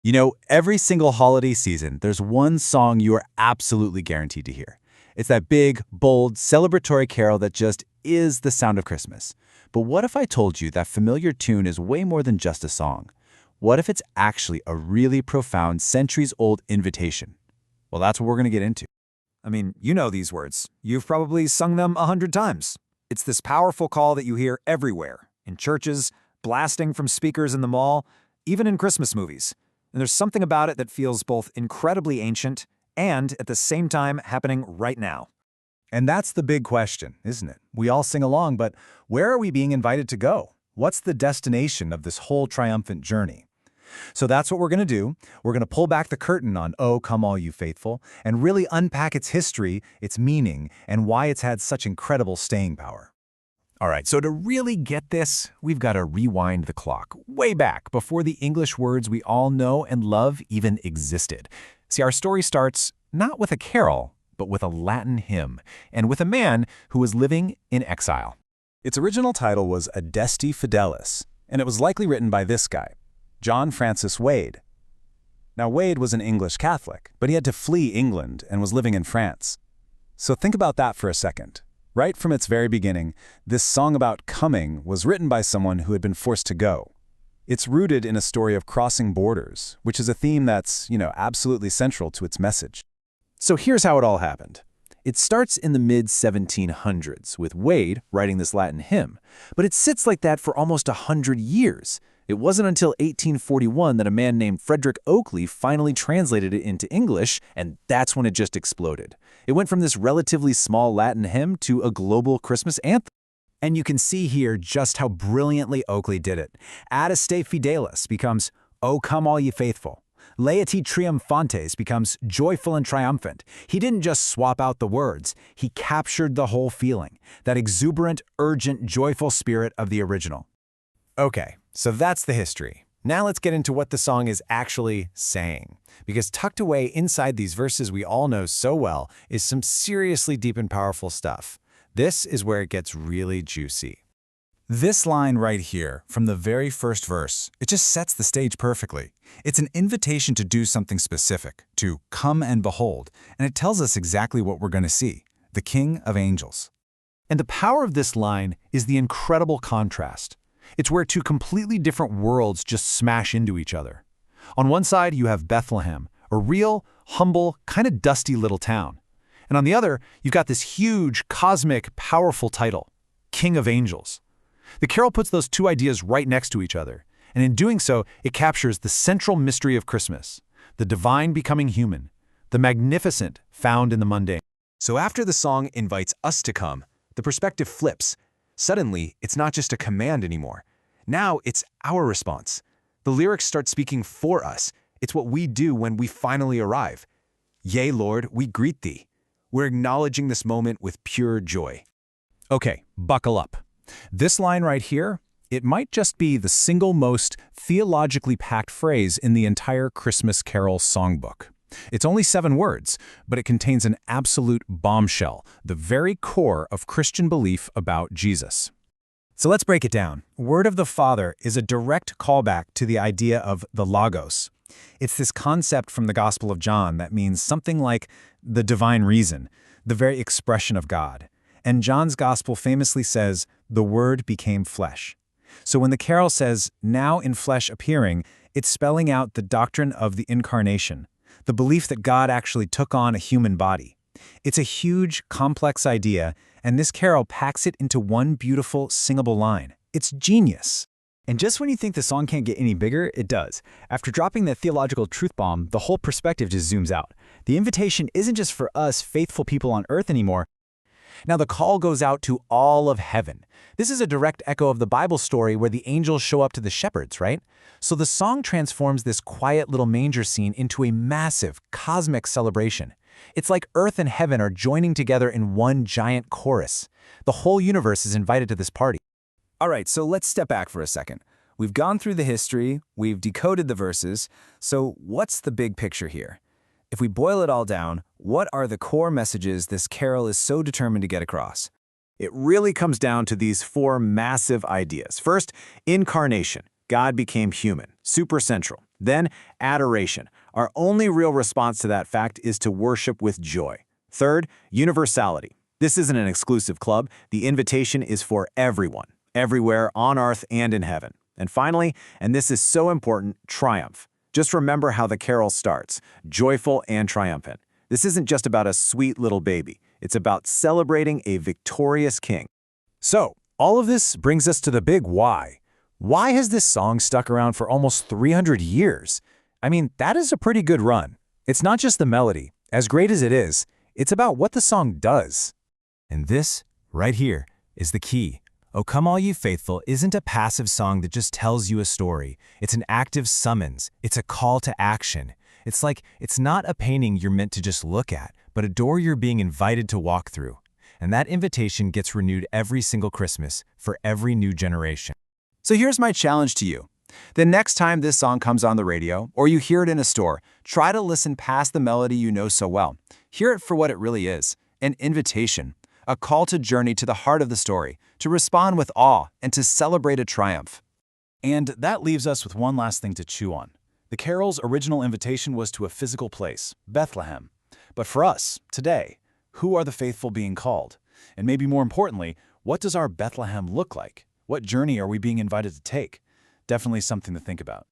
You know, every single holiday season, there's one song you are absolutely guaranteed to hear. It's that big, bold, celebratory carol that just is the sound of Christmas. But what if I told you that familiar tune is way more than just a song? What if it's actually a really profound, centuries-old invitation? Well, that's what we're going to get into. I mean, you know these words. You've probably sung them 100 times. It's this powerful call that you hear everywhere, in churches, blasting from speakers in the mall, even in Christmas movies. And there's something about it that feels both incredibly ancient and, at the same time, happening right now. And that's the big question, isn't it? We all sing along, but where are we being invited to go? What's the destination of this whole triumphant journey? So that's what we're going to do. We're going to pull back the curtain on "Oh, Come All You Faithful" and really unpack its history, its meaning, and why it's had such incredible staying power. All right, so to really get this, we've got to rewind the clock way back before the English words we all know and love even existed. See, our story starts not with a carol, but with a Latin hymn, and with a man who was living in exile. Its original title was Adeste Fidelis, and it was likely written by this guy, John Francis Wade. Now, Wade was an English Catholic, but he had to flee England and was living in France. So think about that for a second. Right from its very beginning, this song about coming was written by someone who had been forced to go. It's rooted in a story of crossing borders, which is a theme that's, absolutely central to its message. So here's how it all happened. It starts in the mid-1700s with Wade writing this Latin hymn, but it sits like that for almost 100 years. It wasn't until 1841 that a man named Frederick Oakley finally translated it into English, and that's when it just exploded. It went from this relatively small Latin hymn to a global Christmas anthem. And you can see here just how brilliantly Oakley did it. Adeste Fidelis becomes "O Come All Ye Faithful." Laeti Triumphantes becomes "joyful and triumphant." He didn't just swap out the words, he captured the whole feeling, that exuberant, urgent, joyful spirit of the original. Okay, so that's the history. Now let's get into what the song is actually saying. Because tucked away inside these verses we all know so well is some seriously deep and powerful stuff. This is where it gets really juicy. This line right here, from the very first verse, it just sets the stage perfectly. It's an invitation to do something specific, to come and behold, and it tells us exactly what we're going to see, the King of Angels. And the power of this line is the incredible contrast. It's where two completely different worlds just smash into each other. On one side, you have Bethlehem, a real, humble, kind of dusty little town. And on the other, you've got this huge, cosmic, powerful title, King of Angels. The carol puts those two ideas right next to each other, and in doing so, it captures the central mystery of Christmas, the divine becoming human, the magnificent found in the mundane. So after the song invites us to come, the perspective flips. Suddenly, it's not just a command anymore. Now it's our response. The lyrics start speaking for us. It's what we do when we finally arrive. Yea, Lord, we greet thee. We're acknowledging this moment with pure joy. Okay, buckle up. This line right here, it might just be the single most theologically packed phrase in the entire Christmas Carol songbook. It's only 7 words, but it contains an absolute bombshell, the very core of Christian belief about Jesus. So let's break it down. Word of the Father is a direct callback to the idea of the Logos. It's this concept from the Gospel of John that means something like the divine reason, the very expression of God. And John's Gospel famously says, "The Word became flesh." So when the carol says, "now in flesh appearing," it's spelling out the doctrine of the incarnation, the belief that God actually took on a human body. It's a huge, complex idea, and this carol packs it into one beautiful, singable line. It's genius. And just when you think the song can't get any bigger, it does. After dropping that theological truth bomb, the whole perspective just zooms out. The invitation isn't just for us faithful people on earth anymore. Now the call goes out to all of heaven. This is a direct echo of the Bible story where the angels show up to the shepherds, right? So the song transforms this quiet little manger scene into a massive, cosmic celebration. It's like earth and heaven are joining together in one giant chorus. The whole universe is invited to this party. All right, so let's step back for a second. We've gone through the history, we've decoded the verses, so what's the big picture here? If we boil it all down, what are the core messages this carol is so determined to get across? It really comes down to these 4 massive ideas. First, incarnation. God became human, super central. Then, adoration. Our only real response to that fact is to worship with joy. Third, universality. This isn't an exclusive club. The invitation is for everyone, everywhere on earth and in heaven. And finally, and this is so important, triumph. Just remember how the carol starts, joyful and triumphant. This isn't just about a sweet little baby. It's about celebrating a victorious king. So, all of this brings us to the big why. Why has this song stuck around for almost 300 years? I mean, that is a pretty good run. It's not just the melody. As great as it is, it's about what the song does. And this, right here, is the key. "O Come All You Faithful" isn't a passive song that just tells you a story. It's an active summons. It's a call to action. It's not a painting you're meant to just look at, but a door you're being invited to walk through. And that invitation gets renewed every single Christmas for every new generation. So here's my challenge to you. The next time this song comes on the radio, or you hear it in a store, try to listen past the melody you know so well. Hear it for what it really is, an invitation, a call to journey to the heart of the story, to respond with awe, and to celebrate a triumph. And that leaves us with one last thing to chew on. The carol's original invitation was to a physical place, Bethlehem. But for us, today, who are the faithful being called? And maybe more importantly, what does our Bethlehem look like? What journey are we being invited to take? Definitely something to think about.